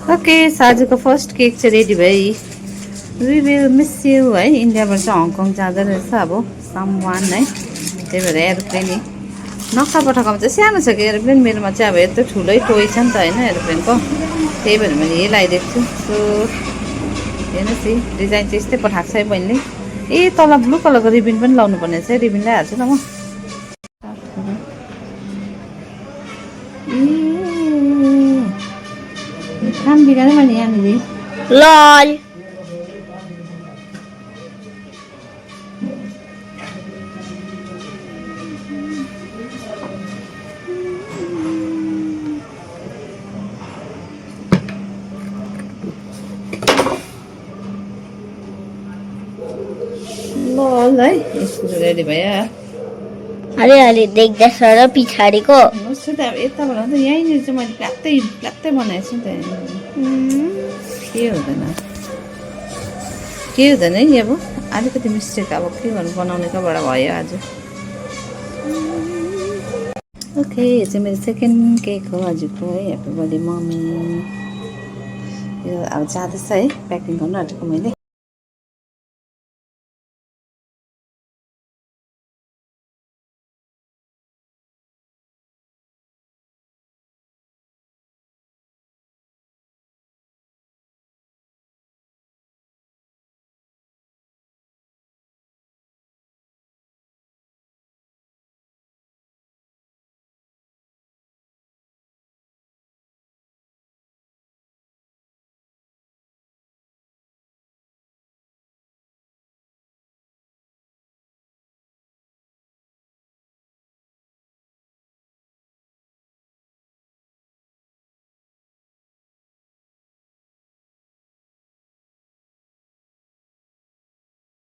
okay साजुको first cake चाहिँ ready भयो we will miss you है इन्डियाबाट चाहिँ हङकङ जाँदो रहेछ अब सम 1 है त्यही भएर एरोप्लेन नि नक्सा पठाएको चाहिँ सानो छ कि एरोप्लेन मेरोमा चाहिँ अब यत्रो ठुलै टोय छ नि त होइन एरोप्लेनको त्यही भएर मैले यही लगाइदिएको छु सो हेर्नुहोस् है डिजाइन चाहिँ यस्तै पठाएको छ है बहिनीले ए तल ब्लू कलरको रिबिन पनि लाउनु पर्ने छ है रिबिन लगाइहाल्छु न म काम बिगारेँ मैले यहाँनिर लल लल है यसको रेडी भयो अलि देख्दैछ र पछाडिको होस् त अब यताबाट त यहीँनिर चाहिँ मैले प्लात्तै बनाएको छु नि त के हुँदैन है अब अलिकति मिस्टेक अब के गर्नु बनाउनेकोबाट भयो आज ओके यो चाहिँ मेरो सेकेन्ड केक हो हजुरको है ह्याप्पी बर्थडे मम्मी यो अब जाँदैछ है प्याकिङ गर्नु आँटेको मैले